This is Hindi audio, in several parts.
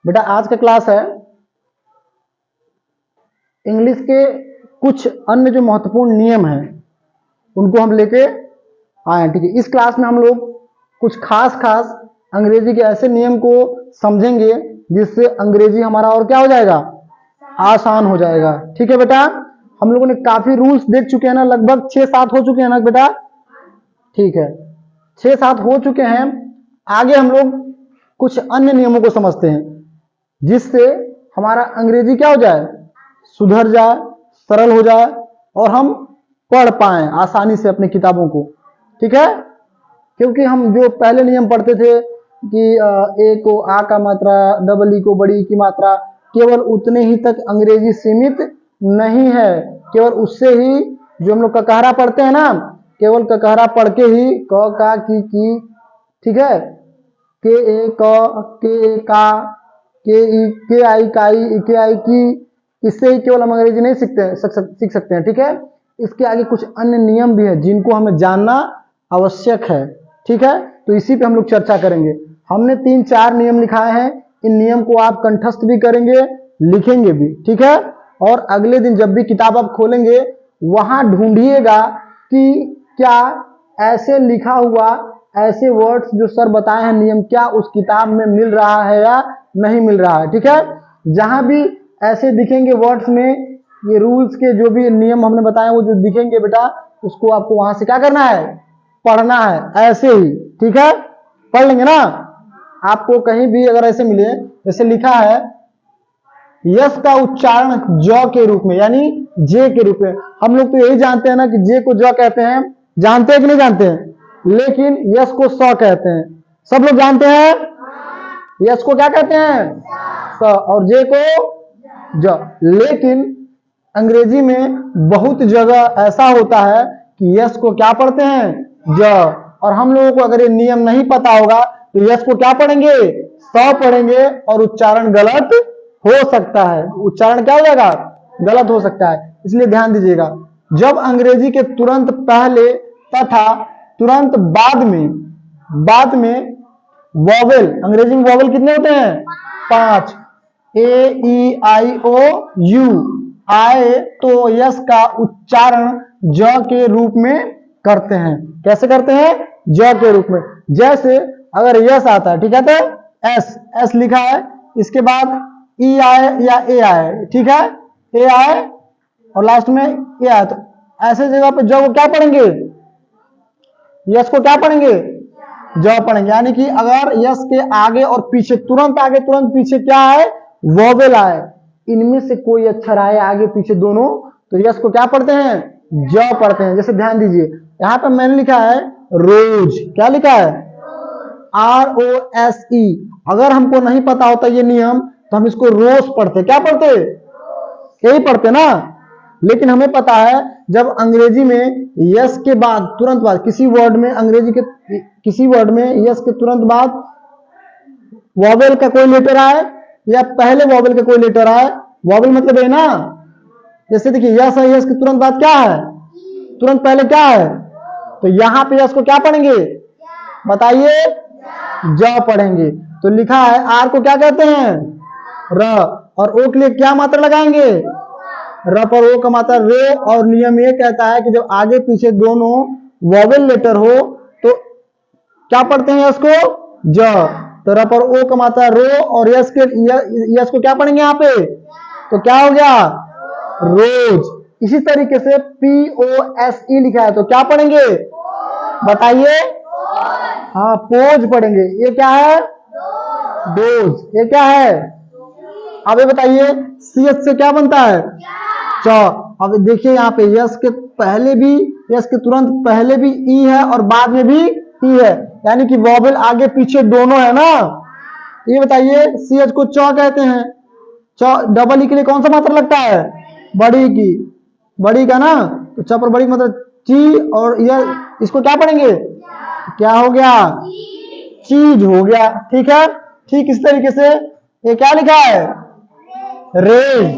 बेटा आज का क्लास है इंग्लिश के कुछ अन्य जो महत्वपूर्ण नियम हैं उनको हम लेके आए हैं। ठीक है, इस क्लास में हम लोग कुछ खास अंग्रेजी के ऐसे नियम को समझेंगे जिससे अंग्रेजी हमारा और क्या हो जाएगा, आसान हो जाएगा। ठीक है बेटा, हम लोगों ने काफी रूल्स देख चुके हैं ना, लगभग 6-7 हो चुके हैं ना बेटा। ठीक है, 6-7 हो चुके हैं। आगे हम लोग कुछ अन्य नियमों को समझते हैं जिससे हमारा अंग्रेजी क्या हो जाए, सुधर जाए, सरल हो जाए और हम पढ़ पाए आसानी से अपनी किताबों को। ठीक है, क्योंकि हम जो पहले नियम पढ़ते थे कि ए को आ का मात्रा, डबल ई को बड़ी की मात्रा, केवल उतने ही तक अंग्रेजी सीमित नहीं है। केवल उससे ही जो हम लोग ककहरा पढ़ते हैं ना, केवल ककहरा पढ़ के ही क का की, ठीक है, के ए क, के ए का, के ई के आई काई, के आई की, इससे ही केवल हम अंग्रेजी नहीं सीख सकते हैं। ठीक है, इसके आगे कुछ अन्य नियम भी है जिनको हमें जानना आवश्यक है। ठीक है, तो इसी पे हम लोग चर्चा करेंगे। हमने 3-4 नियम लिखाए हैं, इन नियम को आप कंठस्थ भी करेंगे, लिखेंगे भी। ठीक है, और अगले दिन जब भी किताब आप खोलेंगे वहां ढूंढिएगा कि क्या ऐसे लिखा हुआ, ऐसे वर्ड्स जो सर बताए हैं नियम, क्या उस किताब में मिल रहा है या नहीं मिल रहा है। ठीक है, जहां भी ऐसे दिखेंगे वर्ड्स में, ये रूल्स के जो भी नियम हमने बताए वो जो दिखेंगे बेटा, उसको आपको वहां से क्या करना है, पढ़ना है ऐसे ही। ठीक है, पढ़ लेंगे ना। आपको कहीं भी अगर ऐसे मिले, जैसे लिखा है यस का उच्चारण ज के रूप में, यानी जे के रूप में। हम लोग तो यही जानते हैं ना कि जे को ज कहते हैं, जानते हैं कि नहीं जानते हैं, लेकिन यस को स कहते हैं। सब लोग जानते हैं यस को क्या कहते हैं, स, और जे को ज। लेकिन अंग्रेजी में बहुत जगह ऐसा होता है कि यस को क्या पढ़ते हैं, ज। और हम लोगों को अगर ये नियम नहीं पता होगा तो यस को क्या पढ़ेंगे, स पढ़ेंगे, और उच्चारण गलत हो सकता है। उच्चारण क्या हो जाएगा, गलत हो सकता है। इसलिए ध्यान दीजिएगा, जब अंग्रेजी के तुरंत पहले तथा तुरंत बाद में वॉवेल, अंग्रेजी में वॉवेल कितने होते हैं, 5, ए ई आई ओ यू आए तो यस का उच्चारण ज के रूप में करते हैं। कैसे करते हैं, ज के रूप में। जैसे अगर यस आता है, ठीक है, तो एस लिखा है, इसके बाद ई आए या ए आए, ठीक है, ए आए और लास्ट में ए आए, तो ऐसे जगह पे ज को क्या पढ़ेंगे, यस को क्या पढ़ेंगे, ज पढ़ेंगे। यानी कि अगर यस के आगे और पीछे, तुरंत आगे तुरंत पीछे क्या है, वॉवेल आए, इनमें से कोई अक्षर आए आगे पीछे दोनों, तो यस को क्या पढ़ते हैं, ज पढ़ते हैं। जैसे ध्यान दीजिए, यहां पर मैंने लिखा है रोज, क्या लिखा है, ROSE। अगर हमको नहीं पता होता ये नियम तो हम इसको रोज पढ़ते, क्या पढ़ते, यही पढ़ते ना। लेकिन हमें पता है जब अंग्रेजी में यस के बाद तुरंत बाद किसी वर्ड में, अंग्रेजी के किसी वर्ड में यस के तुरंत बाद वॉवेल का कोई लेटर आए या पहले वॉवेल का कोई लेटर आए, वॉवेल मतलब है ना, जैसे देखिए यस है, यस के तुरंत बाद क्या है, तुरंत पहले क्या है, तो यहां पे यस को क्या पढ़ेंगे, बताइए, ज पढ़ेंगे। तो लिखा है आर को क्या कहते हैं, र, और ओ के लिए क्या मात्रा लगाएंगे, र पर ओ का मात्रा रे। और नियम ये कहता है कि जब आगे पीछे दोनों वॉवेल लेटर हो तो क्या पढ़ते हैं यस को, ज। तो र पर ओ का मात्रा रो, और यस को क्या पढ़ेंगे यहाँ पे, तो क्या हो गया, रोज। इसी तरीके से POSE लिखा है तो क्या पढ़ेंगे, बताइए, हाँ, पोज पढ़ेंगे। ये क्या है, डोज। ये क्या है, अब ये बताइए CH से क्या बनता है, च। अब देखिए यहाँ पे यस के पहले भी, यस के तुरंत पहले भी ई है और बाद में भी ई है, यानी कि वॉवेल आगे पीछे दोनों है ना। ये बताइए CH को च कहते हैं, च डबल ई के लिए कौन सा मात्रा लगता है, बड़ी की, बड़ी का ना, तो च पर बड़ी मतलब ची, और यह इसको क्या पढ़ेंगे, क्या हो गया, चीज हो गया। ठीक है, ठीक इस तरीके से ये क्या लिखा है, रेज,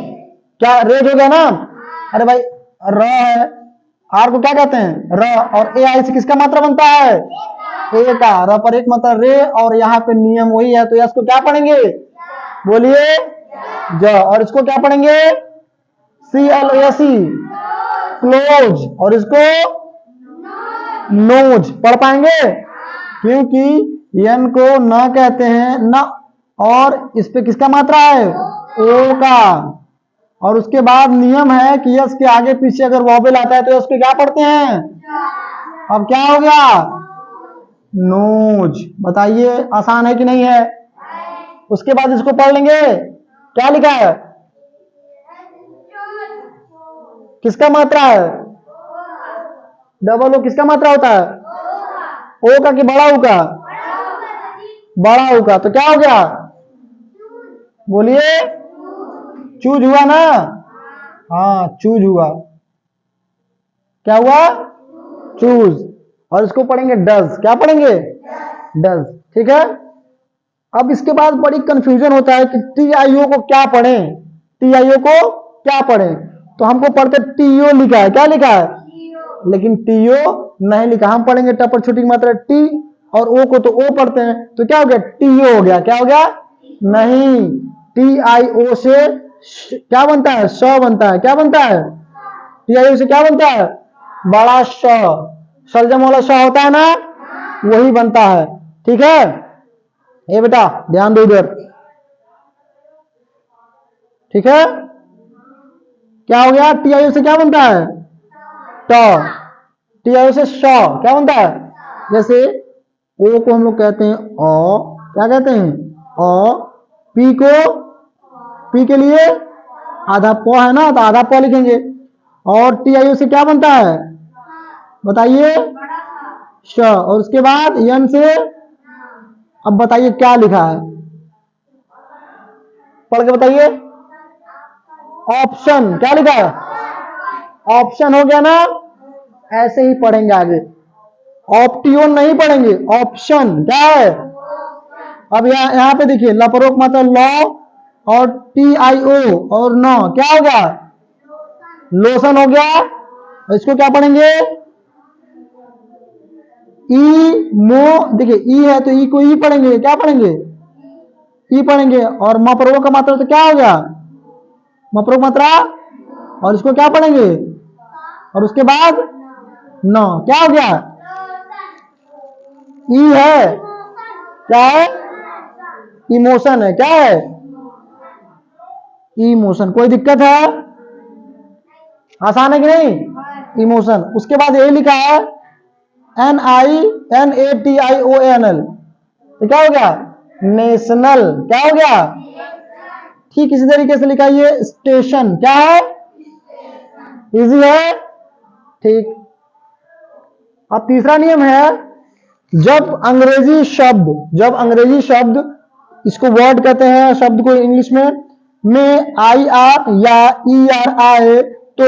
क्या रेज हो गया ना। अरे भाई र है, आर को क्या कहते हैं, र, और ए आई से किसका मात्रा बनता है, ए का, र पर एक मात्रा रे, और यहाँ पे नियम वही है तो यस को क्या पढ़ेंगे, बोलिए ज। और इसको क्या पढ़ेंगे? CLOSE, close. और इसको नोज पढ़ पाएंगे? क्योंकि यन को न कहते हैं न, और इस पे किसका मात्रा है? ओ का। और उसके बाद नियम है कि यस के आगे पीछे अगर वॉवेल आता है तो उसके क्या पढ़ते हैं? अब क्या हो गया? नोज। बताइए आसान है कि नहीं है? उसके बाद इसको पढ़ लेंगे, क्या लिखा है? किसका मात्रा है? डबल ओ किसका मात्रा होता है? ओ का कि बड़ा ओ का? बड़ा ओ का। तो क्या हो गया? बोलिए चूज हुआ ना? हाँ चूज हुआ। क्या हुआ? चूज। और इसको पढ़ेंगे डज। क्या पढ़ेंगे? डज। ठीक है। अब इसके बाद बड़ी कंफ्यूजन होता है कि TIO को क्या पढ़ें, TIO को क्या पढ़ें। तो हमको पढ़ते TO लिखा है। क्या लिखा है? लेकिन TO नहीं लिखा। हम पढ़ेंगे ट पर छोटी मात्रा T और O को तो O पढ़ते हैं, तो क्या हो गया? TO हो गया। क्या हो गया? नहीं, TIO से क्या बनता है? श बनता है। क्या बनता है? TIO से क्या बनता है? बड़ा श। सलजम वाला श होता है ना, वही बनता है। ठीक है। ये बेटा ध्यान दो इधर। ठीक है। क्या हो गया? TIO से क्या बनता है? ट। TIO से श क्या बनता है? जैसे ओ को हम लोग कहते हैं अ, क्या कहते हैं? अ। पी को, पी के लिए आधा प है ना, तो आधा प लिखेंगे। और TIO से क्या बनता है? बताइए श। और उसके बाद यन से, अब बताइए क्या लिखा है? पढ़ के बताइए। ऑप्शन। क्या लिखा है? ऑप्शन हो गया ना। ऐसे ही पढ़ेंगे आगे। ऑप्टियोन नहीं पढ़ेंगे, ऑप्शन। क्या है? अब यहाँ पे देखिए लपरोक मतलब लॉ, और TIO और न क्या हो गया? लोशन हो गया। इसको क्या पढ़ेंगे? ई मो। देखिए ई है तो ई को ई पढ़ेंगे। क्या पढ़ेंगे? ई पढ़ेंगे। और मपरो का मात्रा तो क्या हो गया? मपरो मात्रा। और इसको क्या पढ़ेंगे? और उसके बाद न क्या हो गया? ई है। क्या है? इमोशन है। क्या है? इमोशन। कोई दिक्कत है? आसान है कि नहीं? इमोशन। उसके बाद ये लिखा है NINATIONL, तो क्या हो गया? नेशनल। क्या हो गया? ठीक इसी तरीके से लिखाइए स्टेशन। क्या है? इजी है। ठीक। अब तीसरा नियम है, जब अंग्रेजी शब्द इसको वर्ड कहते हैं, शब्द को इंग्लिश में IR या ER आए तो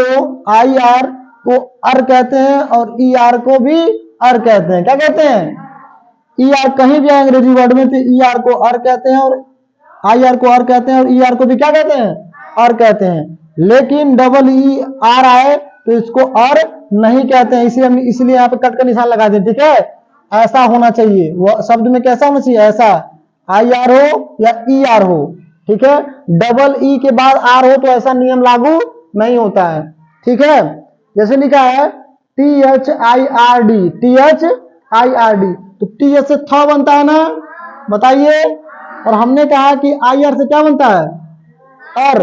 IR को अर कहते हैं और ER को भी अर कहते हैं। क्या कहते हैं? ER कहीं भी आए अंग्रेजी वर्ड में तो ER को अर कहते हैं और IR को अर कहते हैं, और ER को भी क्या कहते हैं? अर कहते हैं। लेकिन ER आए तो इसको अर नहीं कहते हैं, इसलिए यहाँ पे कट का निशान लगा दें। ठीक है। ऐसा होना चाहिए, वो शब्द में कैसा होना चाहिए? ऐसा, IR हो या ER हो। ठीक है। E के बाद R हो तो ऐसा नियम लागू नहीं होता है। ठीक है। जैसे लिखा है THIRD, THIRD, तो TH से थ बनता है ना, बताइए। और हमने कहा कि IR से क्या बनता है? अर।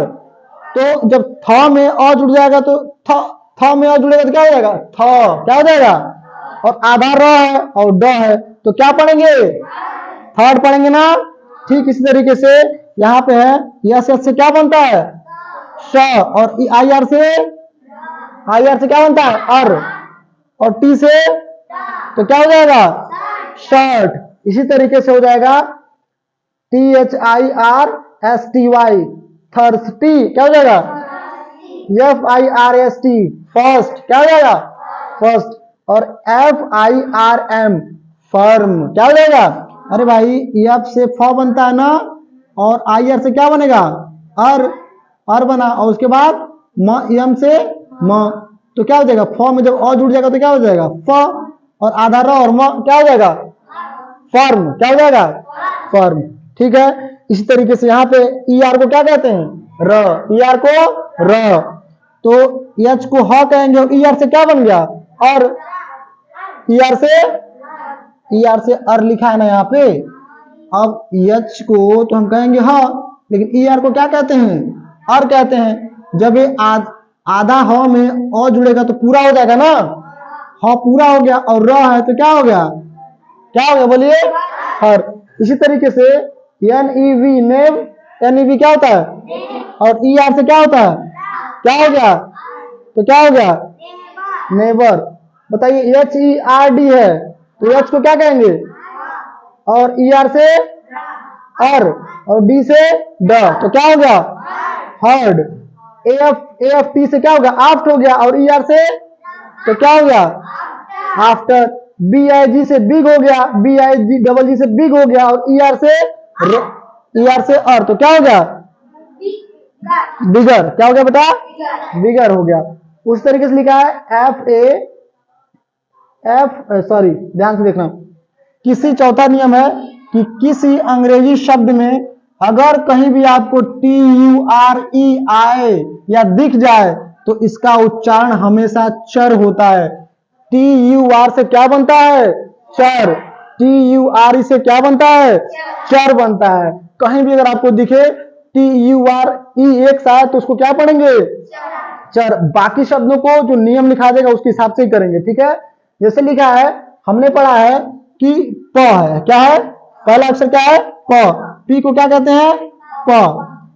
तो जब थ में अ जुड़ जाएगा तो थ में अ जुड़ेगा तो क्या हो जाएगा? थ। क्या हो जाएगा? और आधा र है और ड है तो क्या पढ़ेंगे? थर्ड पढ़ेंगे ना। ठीक इसी तरीके से यहाँ पे है यस से क्या बनता है? श। और IR से क्या बनता है? अर। और T से तो क्या हो जाएगा? शर्ट। इसी तरीके से हो जाएगा THIRSTY, थर्स्टी। क्या हो जाएगा? FIRST, first. क्या हो जाएगा? फर्स्ट। और FIRM, फर्म। क्या हो जाएगा? अरे भाई F से फ बनता है ना, और IR से क्या बनेगा? अर बना। और उसके बाद M से म, तो क्या हो जाएगा? फ में जब अ जुड़ जाएगा तो क्या हो जाएगा? फ। और आधा र और म क्या हो जाएगा? फर्म। क्या हो जाएगा? फर्म। ठीक है। इसी तरीके से यहाँ पे ई आर को क्या कहते हैं? र। ई आर को र। तो एच को ह कहेंगे और ई आर से क्या बन गया? और। ई आर से अर लिखा है ना यहाँ पे। अब एच को तो हम कहेंगे ह, लेकिन ई आर को क्या कहते हैं? अर कहते हैं। जब ये आधा ह में अ जुड़ेगा तो पूरा हो जाएगा ना, ह पूरा हो गया, और र है तो क्या हो गया? क्या हो गया बोलिए? हर। इसी तरीके से एन ई वी नेव, एन ई वी क्या होता है? और ई आर से क्या होता है? क्या हो गया? तो क्या हो गया? नेबर। बताइए एच ई आर डी है तो एच को क्या कहेंगे? और ई आर से अर, और डी से ड, तो क्या हो गया? हर्ड। ए एफ टी से क्या हो गया? आफ्ट हो गया, और ई आर से तो क्या हो गया? आफ्टर। बी आई जी से बिग हो गया, बी आई जी डबल जी से बिग हो गया, और ई आर से अर, तो क्या हो गया? बिगर। क्या हो गया बेटा? बिगर हो गया। उस तरीके से लिखा है सॉरी ध्यान से देखना। किसी चौथा नियम है कि किसी अंग्रेजी शब्द में अगर कहीं भी आपको टी यू आर ई आए या दिख जाए तो इसका उच्चारण हमेशा चर होता है। टी यू आर से क्या बनता है? चर। टी यू आर ई से क्या बनता है? चर बनता है। कहीं भी अगर आपको दिखे टी यू आर ई एक साथ तो उसको क्या पढ़ेंगे? चर। बाकी शब्दों को जो नियम लिखा देगा उसके हिसाब से ही करेंगे, ठीक है। जैसे लिखा है, हमने पढ़ा है कि प है, क्या है? पहला अक्षर क्या है? प। पी को क्या कहते हैं? प।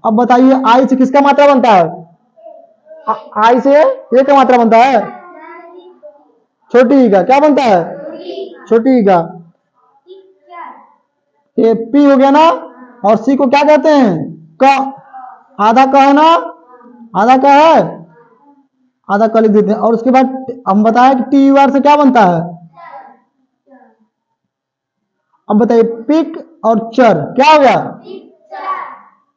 अब बताइए आई से किसका मात्रा बनता है? आई से ए का मात्रा बनता है। छोटी ई का क्या बनता है? छोटी ई का। ये पी हो गया ना, और सी को क्या कहते हैं? क। आधा क है ना, आधा क है, आधा क लिख देते हैं। और उसके बाद हम बताएं कि टी यू आर से क्या बनता है? अब बताइए पिक और चर क्या हो गया?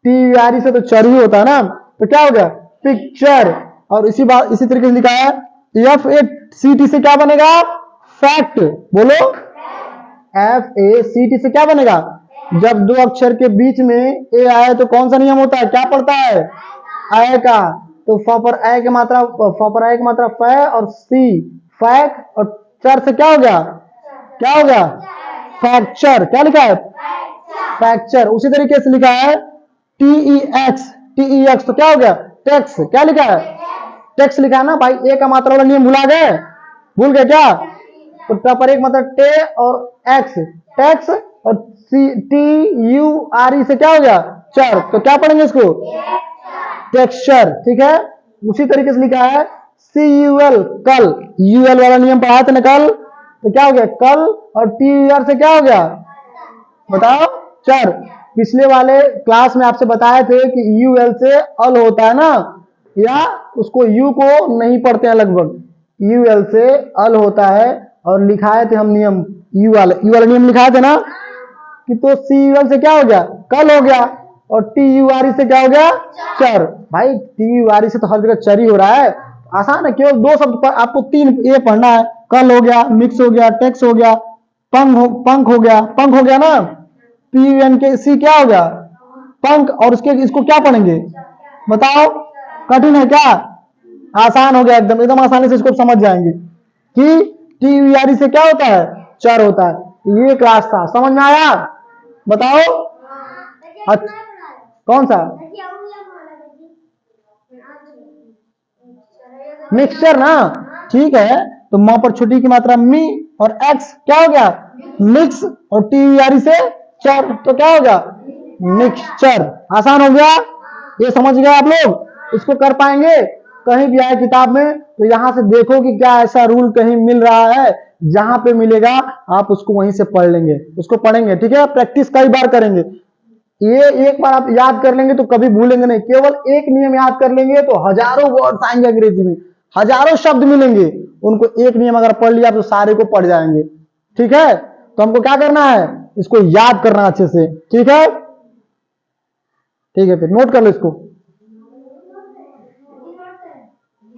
टी यू आर ई से तो चर ही होता है ना, तो क्या हो गया? पिक्चर। और इसी तरीके से लिखा है एफ ए सी टी से क्या बनेगा? फैक्ट। बोलो। एफ ए सी टी से क्या बनेगा? जब दो अक्षर के बीच में ए आए तो कौन सा नियम होता है? क्या पड़ता है? आय का। तो फ पर आय की मात्रा फ, और सी फैक, और चर से क्या हो गया? क्या हो गया? फ्रैक्चर। क्या लिखा है? फ्रैक्चर। उसी तरीके से लिखा है टी ई एक्स तो क्या हो गया? टेक्स। क्या लिखा है? टेक्स लिखा है ना भाई। ए का मात्रा वाला नियम भुला गए? भूल गए क्या? तो ट पर एक मतलब टे और एक्स, टेक्स, और टी यू आर ई से क्या हो गया? चर। तो क्या पढ़ेंगे इसको? टेक्सचर, ठीक है। उसी तरीके से लिखा है सी यू एल, कल। यू एल वाला नियम पढ़ा थे ना कल, तो क्या हो गया? कल। और टी यू आर से क्या हो गया? बताओ? चर। पिछले वाले क्लास में आपसे बताए थे कि यू एल से अल होता है ना, या उसको यू को नहीं पढ़ते हैं लगभग, यू एल से अल होता है। और लिखाए थे हम नियम, यू वाला नियम लिखाए थे ना, कि तो सी यू एल से क्या हो गया? कल हो गया। और टी यू आर ई से क्या हो गया? चर। भाई टी यू आर ई से तो हर जगह चर ही हो रहा है, आसान है। केवल दो शब्द पर आपको तीन ये पढ़ना है। कल हो गया, मिक्स हो गया, टेक्स हो गया, पंख हो गया ना। पी यू एन के सी क्या हो गया? पंख। और इसको क्या पढ़ेंगे? बताओ? कठिन है क्या? आसान हो गया, एकदम एकदम आसानी से इसको समझ जाएंगे कि टी यू आर ई से क्या होता है? चर होता है। ये क्लास था, समझ में आया? बताओ। अच्छा, कौन सा? मिक्सचर ना, ठीक है। तो म पर छोटी की मात्रा मी, और एक्स क्या हो गया? मिक्स, और टी यू आर ई से चर, तो क्या हो गया? मिक्सचर। आसान हो गया, ये समझ गए आप लोग? इसको कर पाएंगे? कहीं भी आए किताब में तो यहां से देखो कि क्या ऐसा रूल कहीं मिल रहा है, जहां पे मिलेगा आप उसको वहीं से पढ़ लेंगे, उसको पढ़ेंगे, ठीक है। प्रैक्टिस कई बार करेंगे। ये एक बार आप याद कर लेंगे तो कभी भूलेंगे नहीं। केवल एक नियम याद कर लेंगे तो हजारों वर्ड्स आएंगे अंग्रेजी में, हजारों शब्द मिलेंगे। उनको एक नियम अगर पढ़ लिया तो सारे को पढ़ जाएंगे, ठीक है। तो हमको क्या करना है? इसको याद करना अच्छे से, ठीक है। ठीक है, फिर नोट कर लो इसको।